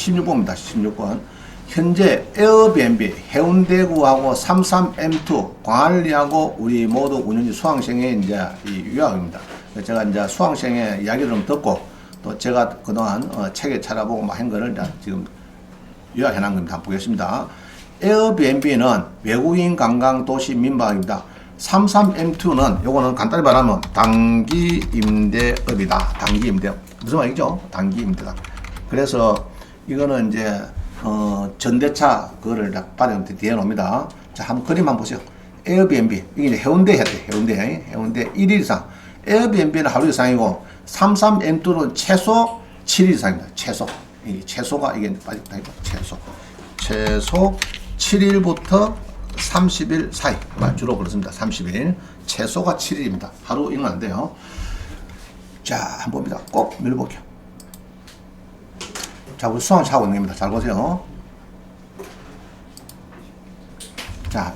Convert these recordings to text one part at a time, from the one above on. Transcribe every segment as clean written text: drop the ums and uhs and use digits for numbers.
16번입니다. 16번. 현재 에어비앤비 해운대구하고 33M2 광안리하고 우리 모두 운영지 수강생의 이제 이 요약입니다. 제가 이제 수강생의 이야기를 좀 듣고 또 제가 그동안 책에 찾아보고 막 한 거를 이제 지금 요약해 놓은 겁니다. 한번 보겠습니다. 에어비앤비는 외국인 관광 도시 민박입니다. 33M2는 요거는 간단히 말하면 단기 임대업이다. 단기 임대업. 무슨 말이죠? 단기 임대다. 그래서 이거는 이제 전대차 그거를 발행 뒤에 놓습니다. 자, 한번 그림 한번 보세요. 에어비앤비 이게 이제 해운대 해야 돼. 해운대 1일 이상. 에어비앤비는 하루 이상이고 33M2는 최소 7일 이상입니다. 최소. 이 최소가 이게 빠졌다 이거. 최소 7일부터 30일 사이. 주로 그렇습니다. 30일. 최소가 7일입니다. 하루 이건 안 돼요. 자, 한번 봅니다. 꼭 밀어볼게요. 자, 우리 수강 차고 있는 겁니다. 잘 보세요. 자,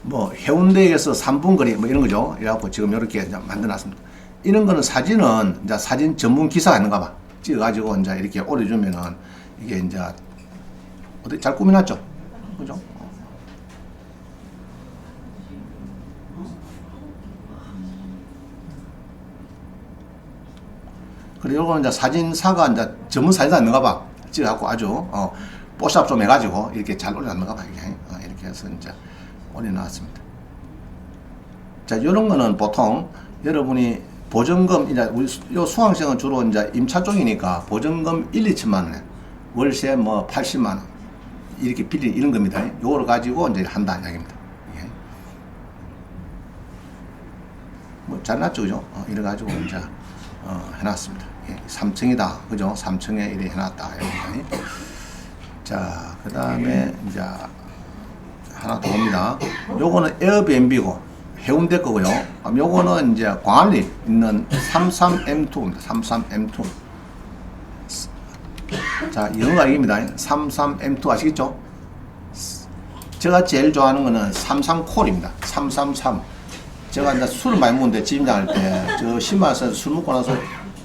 뭐 해운대에서 3분 거리 뭐 이런 거죠. 이래갖고 지금 이렇게 만들어놨습니다. 이런 거는 사진은 이제 사진 전문 기사가 있는가 봐. 찍어가지고 이제 이렇게 올려주면은 이게 이제 어떻게 잘 꾸며놨죠? 그죠? 그리고 이거는 이제 사진사가 이제 전문 사진사 있는가 봐. 찍어갖고 아주, 뽀샵 좀 해가지고 이렇게 잘 올려놨는가 봐. 이렇게 해서 이제 올려놨습니다. 자, 요런 거는 보통 여러분이 보증금, 이제 우리 요 수강생은 주로 이제 임차 쪽이니까 보증금 1, 2천만 원에 월세 뭐 80만 원 이렇게 빌리 이런 겁니다. 요거를 가지고 이제 한다 이야기입니다. 예. 뭐 잘났죠, 그죠? 이래가지고 이제 해놨습니다. 예, 3층이다, 그죠? 3층에 이래 해놨다. 여기다. 자, 그 다음에 이제 하나 더 봅니다. 요거는 에어비앤비고 해운대 거고요. 요거는 이제 광안리 있는 33M2입니다. 33M2. 자, 영어가 이깁니다. 33M2 아시겠죠? 제가 제일 좋아하는 거는 33콜입니다. 333. 제가 이제 술을 많이 먹는데 지임장 할 때 저 신마에서 술 먹고 나서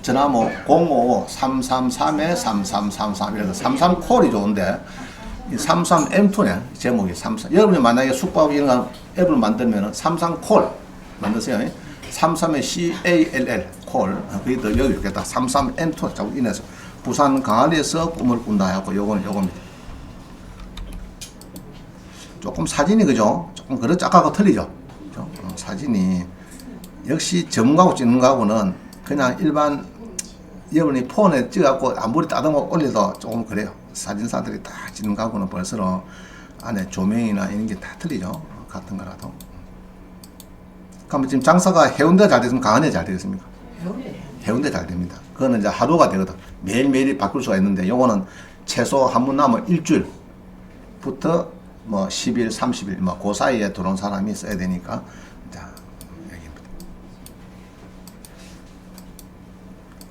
전화번호 055-333-3333 이래서 33콜이 좋은데 33M2네 제목이 33. 여러분이 만약에 숙박 이런 앱을 만들면 33콜 만드세요. 33에 CALL 콜 그게 더 여기 좋겠다. 33M2 자꾸 인해서 부산 강화리에서 꿈을 꾼다 하고 요거는 요겁니다. 조금 사진이 그죠? 조금 그렇죠. 아까하고 틀리죠? 그죠? 사진이 역시 전문가하고 찍는 거하고는 그냥 일반 여러분이 폰에 찍어갖고 아무리 따듬어 올려도 조금 그래요. 사진사들이 딱 찍는 거하고는 벌써 안에 조명이나 이런 게 다 틀리죠. 같은 거라도. 그럼 지금 장사가 해운대 잘 됐으면 강안에 잘 되겠습니까? 해운대 잘 됩니다. 그거는 이제 하루가 되거든. 매일매일 바꿀 수가 있는데 요거는 최소 한 번 남은 일주일부터 뭐 10일, 30일 뭐 그 사이에 들어온 사람이 써야 되니까 자, 여기입니다.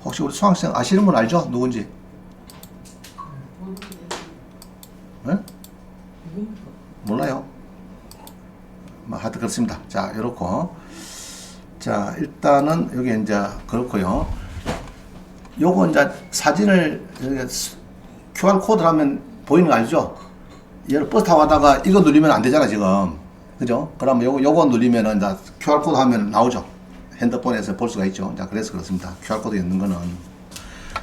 혹시 우리 수강생 아시는 분 알죠? 누군지? 네? 몰라요. 뭐 하여튼 그렇습니다. 자, 요렇고. 자, 일단은 여기 이제 그렇고요. 요거 이제 사진을 QR코드를 하면 보이는 거 알죠? 얘를 버스 타고 가다가 이거 누르면 안 되잖아, 지금. 그죠? 그러면 요거 누르면은 이제 QR코드 하면 나오죠. 핸드폰에서 볼 수가 있죠. 자, 그래서 그렇습니다. QR코드 있는 거는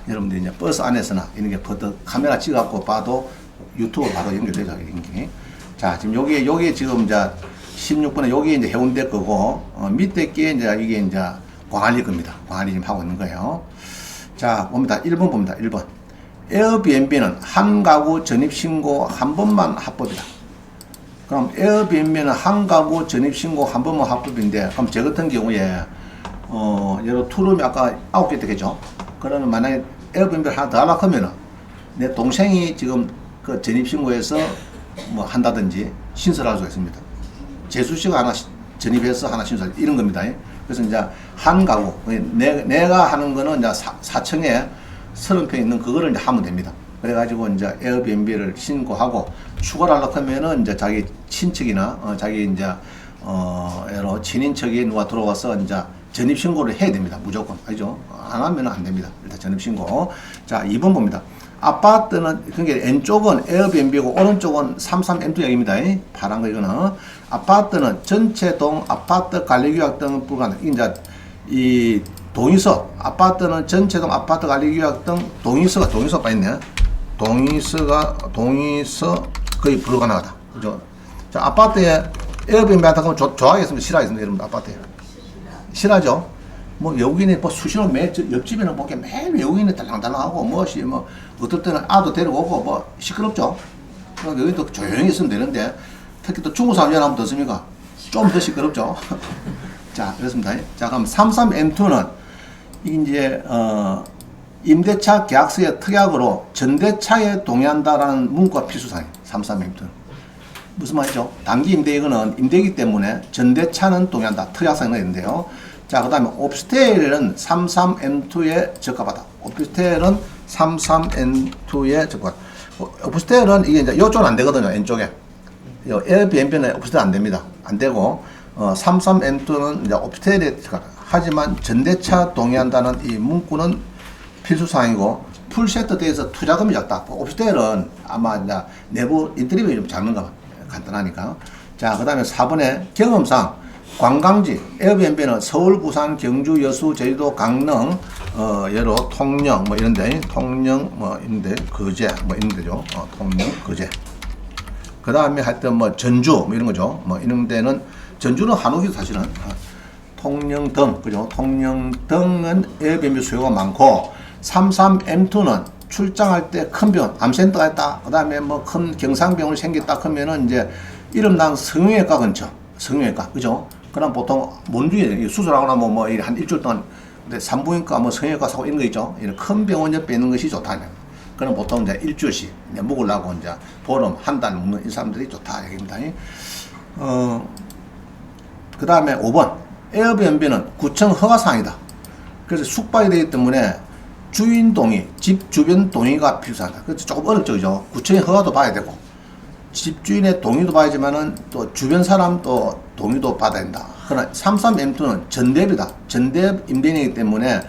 여러분들이 이제 버스 안에서나 이런 게 카메라 찍어갖고 봐도 유튜브 바로 연결되죠. 이게. 자, 지금 요게 지금 이제 16번에 요게 이제 해운대 거고, 밑에 게 이제 이게 이제 광안리 겁니다. 광안리 지금 하고 있는 거예요. 자, 봅니다. 1번 봅니다. 1번. 에어비앤비는 한 가구 전입신고 한 번만 합법이다. 그럼 에어비앤비는 한 가구 전입신고 한 번만 합법인데, 그럼 저 같은 경우에, 예로 투룸이 아까 9개 되겠죠? 그러면 만약에 에어비앤비를 하나 더 하려고 하면은, 내 동생이 지금 그 전입신고해서 뭐 한다든지 신설할 수가 있습니다. 재수씨가 하나 전입해서 하나 신설, 이런 겁니다. 그래서 이제 한 가구, 내가 하는 거는 이제 4층에 30평 있는 그거를 이제 하면 됩니다. 그래가지고 이제 에어비앤비를 신고하고 추가를 하려고 하면은 이제 자기 친척이나 자기 이제 여러 친인척이 누가 들어와서 이제 전입신고를 해야 됩니다. 무조건. 알죠? 안 하면 안 됩니다. 일단 전입신고. 자, 2번 봅니다. 아파트는, 그러니까 왼쪽은 에어비앤비고 오른쪽은 33M2약입니다. 파란 거 이거는. 아파트는 전체 동 아파트 관리규약 등 불가능. 이제 이 동의서, 아파트는 전체 동 아파트 관리규약 등 동의서가 빠있네. 동의서 거의 불가능하다. 그죠? 자, 아파트에 에어비앤비 같은 거 좋아하겠습니다? 싫어하겠습니다? 여러분, 아파트에. 싫어하죠? 뭐 외국인이 뭐 수시로 매 옆집에는 보게 매일 외국인이 달랑달랑하고 뭐 어떨 때는 아도 데려오고 뭐 시끄럽죠. 여기도 조용히 있으면 되는데 특히 또 중국 사람 하면 더 씁니까? 좀 더 시끄럽죠. 자, 그렇습니다. 자, 그럼 33M2는 이제 임대차 계약서의 특약으로 전대차에 동의한다라는 문구가 필수사항이에요. 33M2는 무슨 말이죠? 단기 임대이거는 임대이기 때문에 전대차는 동의한다. 특약사항이 있는데요. 자, 그 다음에 오피스텔은 33M2에 적합하다. 오피스텔은 33M2에 적합하다. 오피스텔은 이게 이제 이쪽은 안 되거든요. 왼쪽에. 에어비앤비는 오피스텔 안 됩니다. 안 되고, 33M2는 이제 오피스텔에 적합하다. 하지만 전대차 동의한다는 이 문구는 필수사항이고, 풀세트 대에서 투자금이 작다. 오피스텔은 아마 이제 내부 인테리어가 좀 작는 거 간단하니까. 자, 그 다음에 4번에 경험상 관광지, 에어비앤비는 서울, 부산, 경주, 여수, 제주도, 강릉, 예로 통영, 뭐 이런데, 통영, 뭐 이런데, 거제, 뭐 이런 데죠. 통영, 거제. 그 다음에 하여튼 뭐 전주, 뭐 이런 거죠. 뭐 이런 데는, 전주는 한옥이도 사실은. 통영 등, 그죠. 통영 등은 에어비앤비 수요가 많고, 33M2는 출장할 때 큰 병원, 암센터가 있다. 그 다음에 뭐 큰 경상병원이 생겼다. 그러면은 이제 이름난 성형외과 근처. 성형외과, 그죠? 그럼 보통 뭔지 수술하고 나면 뭐 한 일주일 동안 산부인과 뭐 성형외과 사고 이런 거 있죠. 이런 큰 병원 옆에 있는 것이 좋다. 그럼 보통 이제 일주일씩 이제 묵으려고 이제 보름 한 달 묵는 이 사람들이 좋다 얘기입니다. 그 다음에 5번 에어비앤비는 구청 허가 사항이다. 그래서 숙박이 되기 때문에 주인 동의, 집 주변 동의가 필수하다. 그래서 조금 어렵죠, 그죠? 구청의 허가도 봐야 되고. 집주인의 동의도 봐야지만은 또 주변 사람 또 동의도 받아야 된다. 그러나 33M2는 전대비다. 전대 임대인이기 때문에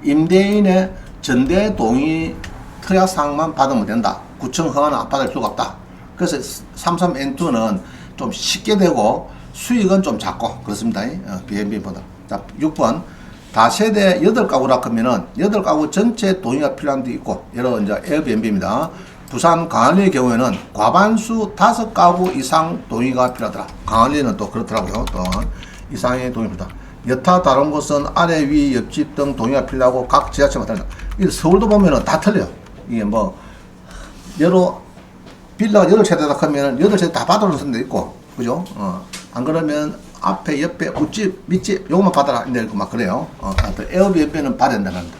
임대인의 전대 동의 특약사항만 받으면 된다. 구청 허가는 안 받을 필요가 없다. 그래서 33M2는 좀 쉽게 되고 수익은 좀 작고 그렇습니다. B&B보다. 자, 6번. 다세대 8가구라 하면은 8가구 전체 동의가 필요한 데 있고, 예를 이제 에어비앤비입니다. 부산 강안리의 경우에는 과반수 5가구 이상 동의가 필요하더라. 강안리는 또 그렇더라고요. 또 이상의 동의 필요하다. 여타 다른 곳은 아래 위 옆집 등 동의가 필요하고 각 지자체마다 다르다. 서울도 보면은 다 틀려요. 이게 뭐 여러 빌라가 8채대다 하면은 8채대 다 받아놓은 데도 있고, 그죠? 안 그러면 앞에 옆에 웃집 밑집 요것만 받아라 이렇게 막 그래요. 에어비앤비는 받아야 된다는 겁니다.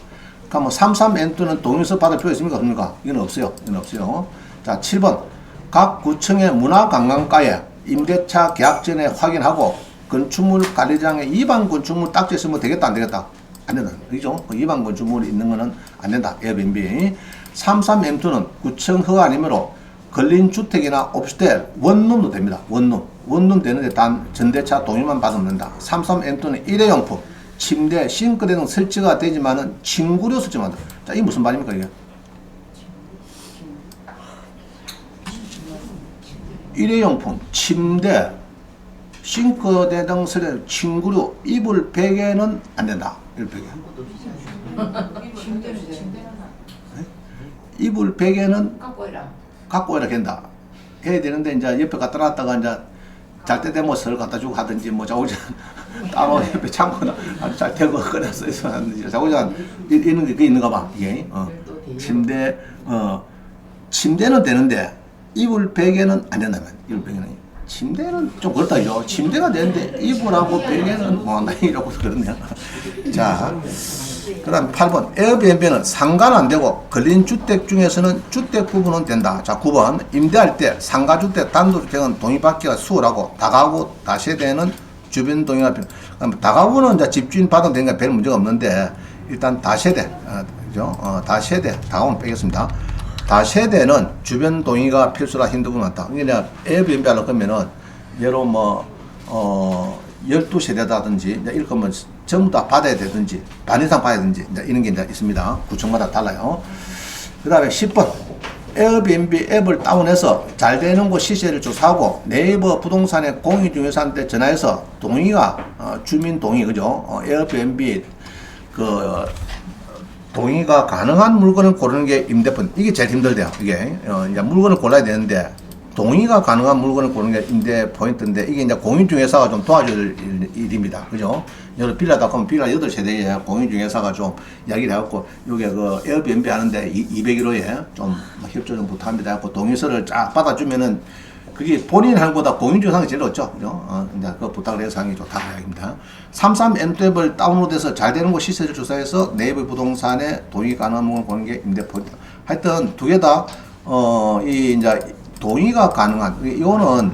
그러니까 뭐 33M2는 동의서 받을 필요 있습니까? 없습니까? 이건 없어요. 이건 없어요. 자, 7번. 각 구청의 문화관광가에 임대차 계약 전에 확인하고 건축물 관리장에 이반 건축물 딱지 있으면 되겠다, 안 되겠다? 안 된다. 그죠? 이반 건축물이 있는 거는 안 된다. 에어비앤비. 33M2는 구청 허가 아니므로 걸린 주택이나 오피스텔, 원룸도 됩니다. 원룸 되는데 단 전대차 동의만 받으면 된다. 33M2는 일회용품, 침대, 싱크대 등 설치가 되지만은 침구류 설치만 한다. 자, 이게 무슨 말입니까, 이게? 일회용품, 침대, 싱크대 등 설치, 침구류, 이불 베개는 안 된다. 이불 베개. 이불 베개는 갖고 오라 된다. 해야 되는데 이제 옆에 갖다 놨다가 이제 잘 때 되면 설 갖다 주고 하든지 뭐 자고전 따로 옆에 창고나 아주 잘 대고 꺼내서 있어 하든지 자고전 있는 게 있는가 봐. 이게 침대 침대는 되는데 이불 베개는 안 된다면 이불 베개는 침대는 좀 그렇다죠. 침대가 되는데 이불하고 베개는 뭐 한다 이러고 그러네요. 자. 그 다음 8번 에어비앤비는 상가는 안 되고 걸린 주택 중에서는 주택 부분은 된다. 자, 9번 임대할 때 상가주택 단독주택은 동의받기가 수월하고 다가구 다세대는 주변 동의가 필요. 다가구는 이제 집주인 받으면 되니까 별 문제가 없는데 일단 다세대 그죠? 다세대 다가구는 빼겠습니다. 다세대는 주변 동의가 필수라 힘든 부분이 많다. 그러니까 에어비앤비 하려고 하면은 예로 뭐 12세대다든지 이렇게 하면 전부 다 받아야 되든지 반 이상 받아야 되든지 이런 게 이제 있습니다. 구청마다 달라요. 그 다음에 10번 에어비앤비 앱을 다운해서 잘 되는 곳 시세를 조사하고 네이버 부동산의 공인중개사한테 전화해서 동의가 주민 동의 그죠? 에어비앤비 그 동의가 가능한 물건을 고르는 게 임대권. 이게 제일 힘들대요. 이게 이제 물건을 골라야 되는데 동의가 가능한 물건을 고르는 게 임대 포인트인데 이게 이제 공인중개사가 좀 도와줄 일입니다. 그죠? 여러 빌라다 보면 빌라 8세대에 공인중개사가 좀 이야기를 해갖고 요게 그 에어비앤비 하는데 201호에 좀 협조 좀 부탁합니다. 해갖고 동의서를 쫙 받아주면은 그게 본인 하는 것보다 공인중개사가 제일 좋죠. 그죠? 이제 그 부탁을 해서 하는 게 좋다고 이야기입니다. 33M 앱을 다운로드해서 잘 되는 곳 시세를 조사해서 네이버 부동산에 동의 가능한 물건을 고르는 게 임대 포인트. 하여튼 두 개 다 이 이제 동의가 가능한, 이거는,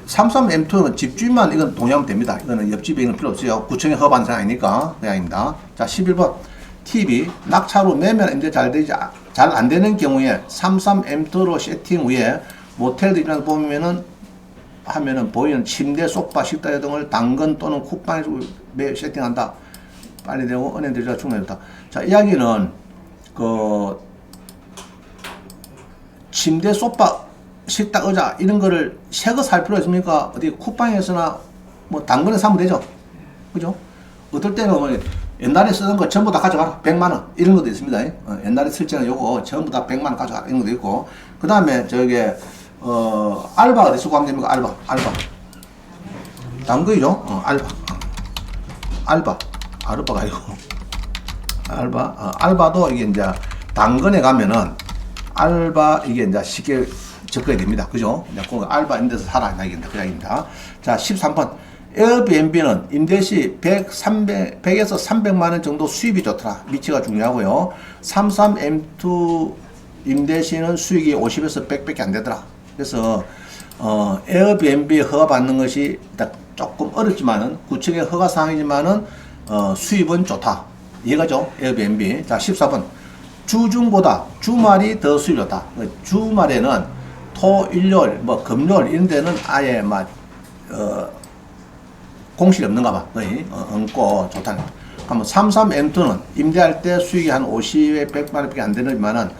33M2는 집주인만 이건 동의하면 됩니다. 이거는 옆집에 있는 필요 없어요. 구청에 허가받는 사람 아니니까. 그 아닙니다. 자, 11번. TV, 낙차로 매매 임대 잘 안 되는 경우에 33M2로 세팅 후에 모텔들 입장에서 보면은, 하면은 보이는 침대, 소파, 식탁 등을 당근 또는 쿠팡으로 세팅한다. 빨리 되고, 은행들이 충분해졌다. 자, 이야기는, 침대, 소파, 식탁, 의자 이런 거를 새 거 살 필요 있습니까? 어디 쿠팡에서나 뭐 당근에 사면 되죠. 그죠? 어떨 때는 뭐 옛날에 쓰던 거 전부 다 가져가라. 100만 원 이런 것도 있습니다. 옛날에 쓸 때는 요거 전부 다 100만 원 가져가라 이런 것도 있고. 그 다음에 저게 알바 어디 쓰고 하면 됩니까? 알바 당근이죠. 알바가 아니고 알바도 이게 이제 당근에 가면은 알바 이게 이제 쉽게 접근이 됩니다. 그죠? 그 알바 임대에서 살아 이야기입니다. 그 이야기입니다. 자, 13번. 에어비앤비는 임대 시 100에서 300만 원 정도 수입이 좋더라. 위치가 중요하고요. 33M2 임대 시는 수익이 50에서 100밖에 안 되더라. 그래서 에어비앤비 허가 받는 것이 일단 조금 어렵지만은 구청의 허가 사항이지만은 수입은 좋다. 이해가죠? 에어비앤비. 자, 14번. 주중보다 주말이 더 수입이 좋다. 주말에는 토, 일요일, 뭐 금요일 이런 데는 아예 막 공실이 없는가 봐. 없고 좋다는 거. 그러면 33M2는 임대할 때 수익이 한 50에 100만 원밖에 안 되지만은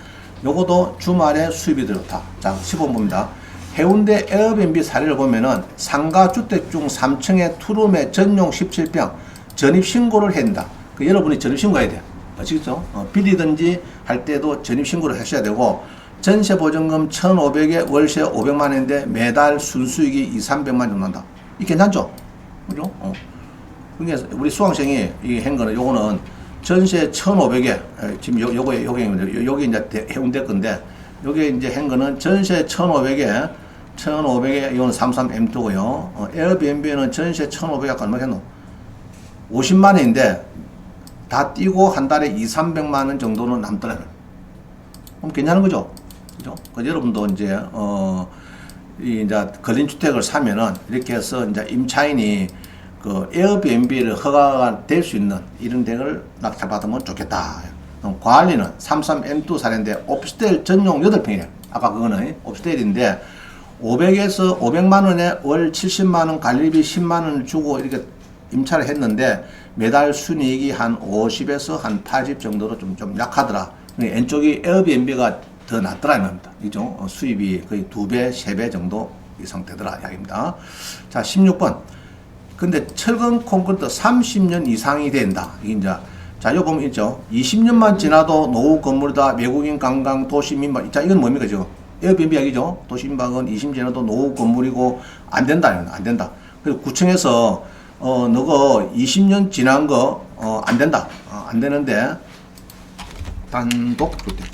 요것도 주말에 수입이 더 좋다. 자, 15번 봅니다. 해운대 에어비앤비 사례를 보면은 상가 주택 중 3층에 투룸에 전용 17평 전입 신고를 해야 된다. 여러분이 전입 신고해야 돼요. 아시겠죠? 빌리든지 할 때도 전입신고를 하셔야 되고, 전세보증금 1,500에 월세 500만 원인데 매달 순수익이 200~300만 원 정도 난다. 이 괜찮죠? 그죠? 그러니까 우리 수강생이 한 거는 요거는 전세 1,500에, 지금 요게 이제 해운대 건데, 요게 이제 한 거는 전세 1,500에, 이거는 33M2고요. 에어비앤비는 전세 1,500에 아까 얼마 했노? 50만 원인데, 다 띄고 한 달에 200~300만 원 정도는 남더라고요. 그럼 괜찮은 거죠? 그죠? 여러분도 이제, 이제 걸린 주택을 사면은 이렇게 해서 이제 임차인이 그 에어비앤비를 허가가 될 수 있는 이런 데를 낙찰받으면 좋겠다. 그럼 관리는 33M2 사례인데 오피스텔 전용 8평이에요. 아까 그거는 오피스텔인데 500에서 500만 원에 월 70만 원 관리비 10만 원을 주고 이렇게 임차를 했는데 매달 순이익이 한 50에서 한 80 정도로 좀 약하더라. 왼쪽이 에어비앤비가 더 낫더라 입니다. 그죠? 수입이 거의 2배, 3배 정도 이상 되더라 이야기입니다. 자, 16번. 근데 철근 콘크리트 30년 이상이 된다. 이게 이제 자, 여기 보면 있죠. 20년만 지나도 노후 건물이다. 외국인 관광 도시 민박. 자, 이건 뭡니까 지금? 에어비앤비 이야기죠. 도시 민박은 20년 지나도 노후 건물이고 안 된다. 안 된다. 그리고 구청에서 너거 20년 지난 거 안 된다. 안 되는데 단독 주택.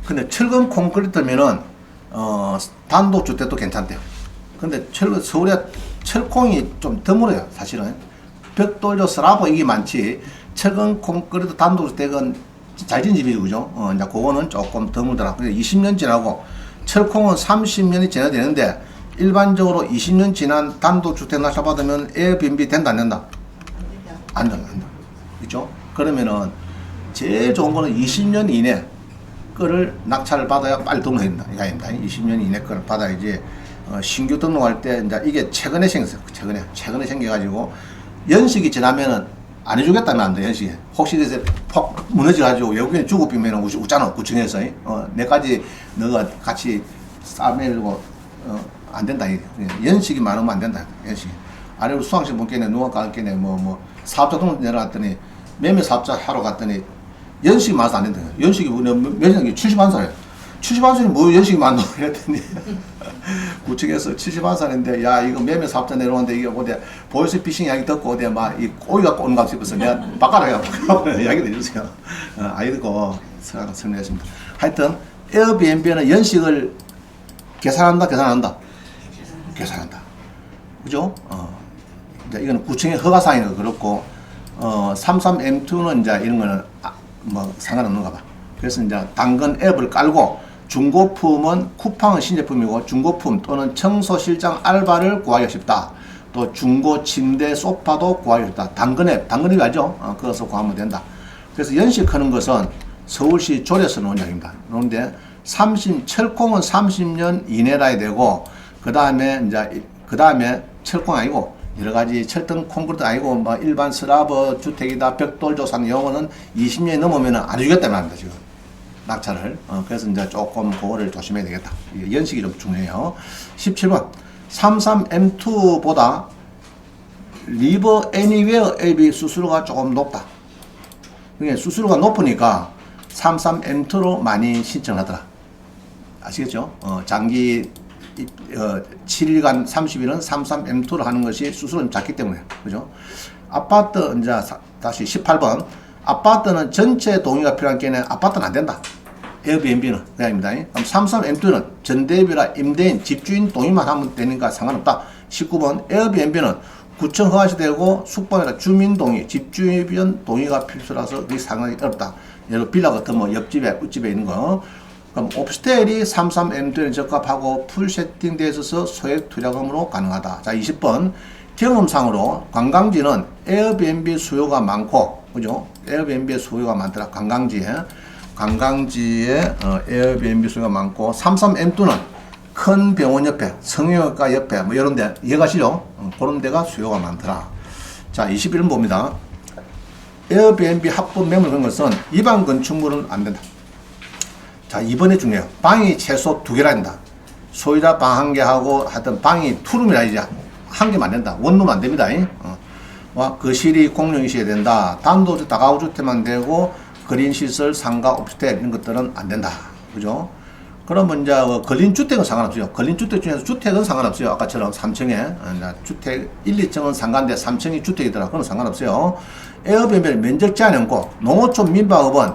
근데 철근 콘크리트면은 단독 주택도 괜찮대요. 근데 서울에 철콩이 좀 드물어요. 사실은 벽돌조 슬라브 이게 많지. 철근 콘크리트 단독 주택은 잘 지은 집이죠, 그죠? 이제 그거는 조금 드물더라. 근데 20년 지나고 철콩은 30년이 지나야 되는데. 일반적으로 20년 지난 단독주택 낙찰받으면 에어비앤비 된다 안 된다? 안 된다. 그죠? 그러면은 제일 좋은 거는 20년 이내 거를 낙찰을 받아야 빨리 등록해야 된다. 이거 아닙니다. 20년 이내 거를 받아야지 신규 등록할 때 이제 이게 최근에 생겼어요. 최근에 생겨가지고 연식이 지나면은 안 해주겠다면 안 돼, 연식에. 혹시 그래서 퍽 무너져가지고 외국인이 죽어비면 웃잖아, 구청에서. 내까지 너가 같이 싸매고, 안 된다. 연식이 많으면 안 된다, 연식이. 아래로 수강식 본게네, 누가 갈게네, 사업자 등록 내려갔더니, 매매 사업자 하러 갔더니, 연식이 많아서 안 된다. 연식이 몇 년이 71살이야. 71살이 뭐 연식이 많노? 그랬더니, 구청에서 71살인데, 야, 이거 매매 사업자 내려오는데, 이게 어디, 보이스 피싱 이야기 듣고, 어디, 이 꼬이 갖고 오는 것 싶어서, 내가 바꿔라, 이야기를 해주세요. 아이 듣고, 설명했습니다. 하여튼, 에어비앤비는 연식을 계산한다, 계산한다? 계산한다. 그죠? 이제 이거는 구청의 허가사항이니까 그렇고, 33M2는 이제 이런 거는, 상관없는가 봐. 그래서 이제 당근 앱을 깔고, 중고품은 쿠팡은 신제품이고 중고품 또는 청소실장 알바를 구하기 쉽다. 또 중고 침대 소파도 구하기 쉽다. 당근앱 알죠? 그것을 구하면 된다. 그래서 연식하는 것은 서울시 조례에서 놓은 이야기입니다. 그런데 철콩은 30년 이내라 해야 되고 그 다음에 철콩 아니고 여러 가지 철등 콘크리트 아니고 일반 슬라브 주택이다 벽돌조사는 용어는 20년이 넘으면 안 해주겠다는 말입니다 지금. 낙찰을. 그래서 이제 조금 그거를 조심해야 되겠다. 연식이 좀 중요해요. 17번. 33M2보다 리버 애니웨어 앱이 수수료가 조금 높다. 그러니까 수수료가 높으니까 33M2로 많이 신청하더라. 아시겠죠? 장기 7일간 30일은 33M2로 하는 것이 수수료는 작기 때문에. 그죠? 아파트, 이제 다시 18번. 아파트는 전체 동의가 필요한 게는 아파트는 안 된다. 에어비앤비는 그냥입니다. 그럼 33M2는 전대비라 임대인, 집주인 동의만 하면 되니까 상관없다. 19번 에어비앤비는 구청 허가시 되고 숙박이라 주민 동의, 집주인 동의가 필수라서 그게 상당히 어렵다. 예를 빌라 같은 옆집에, 끝집에 있는 거. 그럼 옵스텔이 33M2에 적합하고 풀 세팅되어 있어서 소액 투자금으로 가능하다. 자, 20번 경험상으로 관광지는 에어비앤비 수요가 많고, 그죠? 에어비앤비의 수요가 많더라. 관광지에 에어비앤비 수요가 많고, 33M2는 큰 병원 옆에, 성형외과 옆에, 이런 데, 이해가시죠? 그런 데가 수요가 많더라. 자, 21번 봅니다. 에어비앤비 합법 매물 그런 것은 입안 건축물은 안 된다. 자, 2번에 중요해요. 방이 최소 2개라 된다. 소유자 방 1개 하고, 하여튼 방이 투룸이라 이제 1개만 안 된다. 원룸 안 됩니다. 거실이 공용이셔야 된다. 단독 다가구주택만 되고 그린시설, 상가, 옵스텔 이런 것들은 안 된다. 그죠? 그러면 이제 걸린 주택은 상관없어요. 걸린 주택 중에서 주택은 상관없어요. 아까처럼 3층에 주택 1, 2층은 상가인데 3층이 주택이더라. 그건 상관없어요. 에어비앤비는 면적 제한이 없고 농어촌 민박업은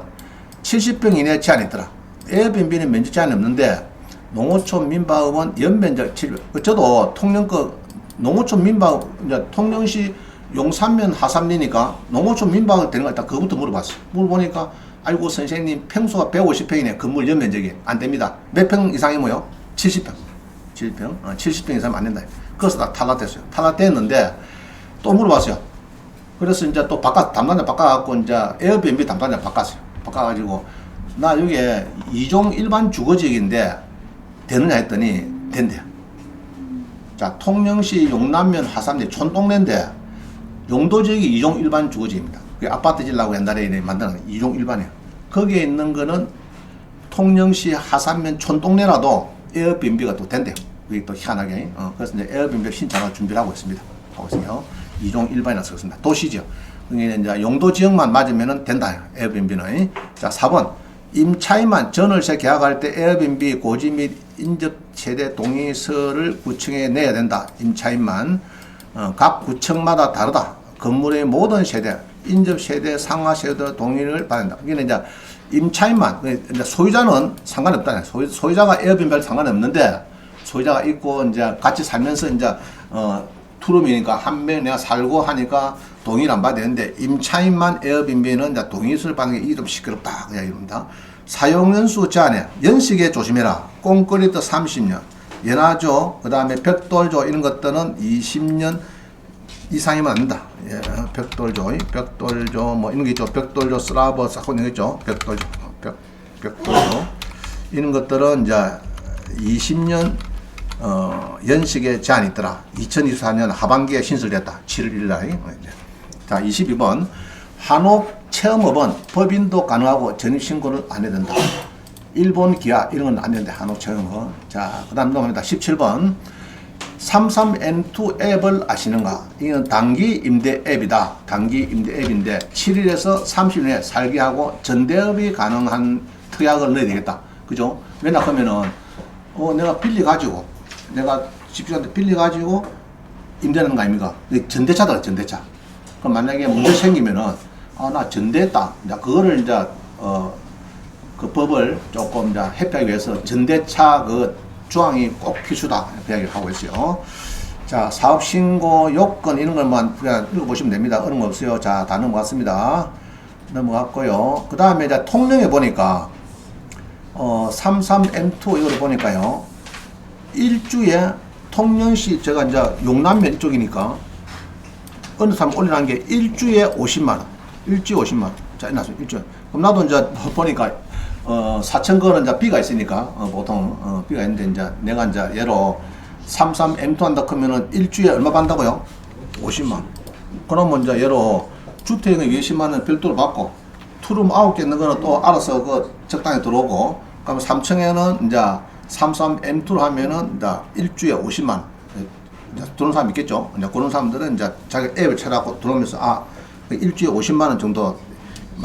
70평 이내 제한이 있더라. 에어비앤비는 면적 제한이 없는데 농어촌 민박업은 연면적 700. 저도 통영거 농어촌 민박 이제 통영시 용산면 하삼리니까 농어촌 민박을 되는 거 있다. 그거부터 물어봤어요. 물어보니까 아이고 선생님 평수가 150평이네. 건물 연면적이 안 됩니다. 몇 평 이상이 뭐요? 70평. 70평 이상은 안 된다. 그래서 다 탈락됐어요. 탈락됐는데 또 물어봤어요. 그래서 이제 또 담당자 바꿔갖고 이제 에어비앤비 담당자 바꿨어요. 바꿔가지고 나 여기에 2종 일반 주거지역인데 되느냐 했더니 된대요. 자, 통영시 용남면 하삼리 촌동네인데 용도지역이 2종 일반 주거지입니다. 아파트 지으려고 옛날에 만드는 2종 일반이에요. 거기에 있는 거는 통영시 하산면 촌동네라도 에어비앤비가 또 된대요. 그게 또 희한하게. 그래서 이제 에어비앤비 신청을 준비를 하고 있습니다. 하고 있어요. 2종 일반이라고 쓰겠습니다. 도시죠. 그러니까 이제 용도 지역만 맞으면 된다. 에어비앤비는. 자, 4번. 임차인만 전월세 계약할 때 에어비앤비 고지 및 인접 세대 동의서를 구청에 내야 된다. 임차인만. 각 구청마다 다르다. 건물의 모든 세대, 인접 세대, 상하 세대 동의를 받아야 된다. 이게 이제 임차인만, 이제 소유자는 상관없다. 소유자가 에어비앤비할 상관없는데, 소유자가 있고, 이제 같이 살면서 이제, 투룸이니까 한 명 내가 살고 하니까 동의를 안 받아야 되는데, 임차인만 에어비앤비는 이제 동의서를 받는 게 이게 좀 시끄럽다. 그 이야기입니다. 사용연수 제한에, 연식에 조심해라. 콘크리트 30년, 연화조, 그 다음에 벽돌조 이런 것들은 20년 이상이면 안 된다. 예, 벽돌조 이런 게 있죠. 벽돌조, 슬라브, 사고 이런 게 있죠. 벽돌조 이런 것들은 이제 20년 연식에 제한이 있더라. 2024년 하반기에 신설됐다. 7월 1일 날. 자, 22번. 한옥 체험업은 법인도 가능하고 전입신고를 안 해야 된다. 일본 기아 이런 건 안 되는데 한옥 체험업. 자, 그 다음 넘어갑니다. 17번. 33M2 앱을 아시는가? 이건 단기 임대 앱이다. 단기 임대 앱인데 7일에서 30일 내에 살기하고 전대업이 가능한 특약을 넣어야 되겠다. 그죠? 왜냐 하면은 내가 빌려가지고 내가 집주인한테 빌려가지고 임대하는 거 아닙니까? 전대차다. 전대차. 그럼 만약에 문제 생기면은 나 전대했다. 이제 그거를 이제 그 법을 조금 이제 회피하기 위해서 전대차 그 조항이 꼭 필수다. 이렇게 이야기를 하고 있어요. 자, 사업신고 요건 이런 것만 그냥 읽어보시면 됩니다. 어려운 거 없어요. 자, 다 넘어갔습니다. 넘어갔고요. 그 다음에 이제 통령에 보니까 33M2 이걸 보니까요. 일주에 통령시 제가 이제 용남면 쪽이니까 어느 사람 올리라는 게 일주에 50만원. 일주에 50만원. 자, 일주에. 그럼 나도 이제 보니까 4,000건은 이제 B가 있으니까, 보통, B가 있는데, 이제 내가 이제 예로 33M2 한다 그러면은 일주에 얼마 받는다고요? 50만. 그러면 이제 예로 주택은 20만원 별도로 받고, 투룸 9개 있는 거는 또 알아서 그 적당히 들어오고, 그럼 3층에는 이제 33M2로 하면은 이제 일주에 50만. 이제 들어오는 사람 있겠죠? 이제 그런 사람들은 이제 자기 앱을 찾아갖고 들어오면서, 일주에 50만원 정도,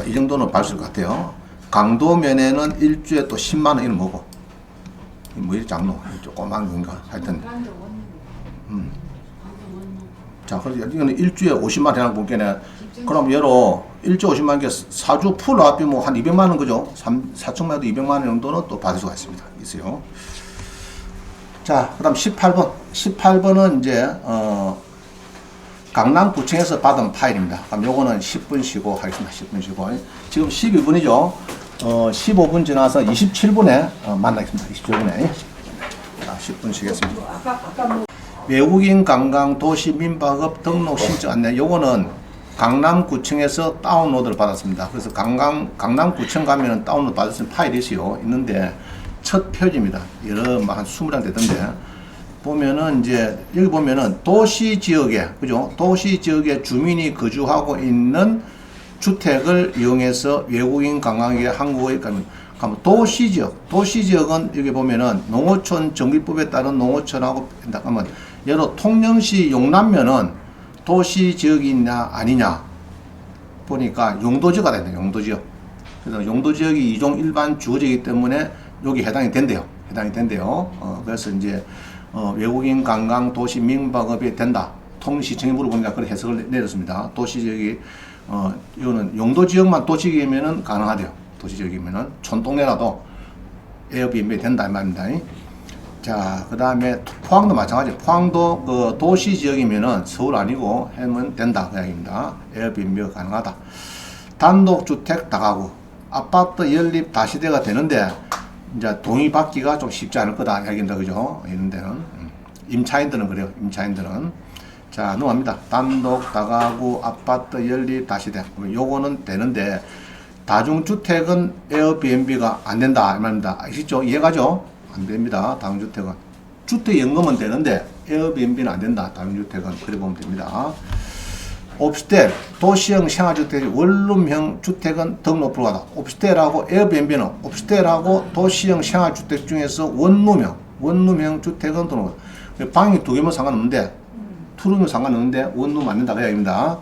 이 정도는 받을 것 같아요. 강도면에는 일주에 또 10만원 이런 뭐고 뭐 이리 작노 조그만 건가 하여튼 자, 그래서 이거는 일주에 50만원 해당 볼게네. 그럼 예로 일주에 50만원 게 사주 풀 합이면 한 200만원 그죠? 4층만 해도 200만원 정도는 또 받을 수가 있습니다. 있어요. 자, 그 다음 18번 18번은 이제 강남구청에서 받은 파일입니다. 그럼 요거는 10분 쉬고 하겠습니다. 10분 쉬고. 지금 12분이죠. 15분 지나서 27분에 만나겠습니다. 27분에. 자, 10분 쉬겠습니다. 외국인 관광 도시 민박업 등록 신청 안내. 요거는 강남구청에서 다운로드를 받았습니다. 그래서 강남구청 가면은 다운로드 받을 수 있는 파일이 있는데 첫 표지입니다. 여러 한 20장 되던데. 보면은 이제 여기 보면은 도시 지역에 그죠? 도시 지역에 주민이 거주하고 있는 주택을 이용해서 외국인 관광객이 한국에 가면 도시 지역은 여기 보면은 농어촌 정비법에 따른 농어촌하고 하면 예로 통영시 용남면은 도시 지역이 있냐 아니냐 보니까 용도지역가 된다. 용도지역. 그래서 용도지역이 이종 일반 주거지이기 때문에 여기 해당이 된대요. 그래서 이제 외국인 관광 도시 민박업이 된다. 통시청에 물어보니까 그렇게 해석을 내렸습니다. 도시지역이 이거는 용도지역만 도시지역이면은 가능하대요. 도시지역이면은 촌동네라도 에어비앤비 된다 이 말입니다. 자, 그 다음에 포항도 마찬가지. 포항도 그 도시지역이면은 서울 아니고 하면 된다 그 이야기입니다. 에어비앤비가 가능하다. 단독주택 다가구 아파트 연립 다시대가 되는데 이제 동의받기가 좀 쉽지 않을 거다 이야기입니다. 그죠? 이런 데는 임차인들은 그래요. 임차인들은 자, 넘어갑니다. 단독 다가구 아파트 연립 다시대 요거는 되는데 다중주택은 에어비앤비가 안 된다 이 말입니다. 아시죠? 이해가죠? 안 됩니다. 다중주택은 주택연금은 되는데 에어비앤비는 안 된다. 다중주택은 그래 보면 됩니다. 옵스텔, 도시형 생활주택, 원룸형 주택은 등록 불가다. 옵스텔하고 에어비앤비는 옵스텔하고 도시형 생활주택 중에서 원룸형 주택은 등록. 방이 두 개면 상관없는데, 투룸은 상관없는데 원룸 안 된다 그 이야기입니다.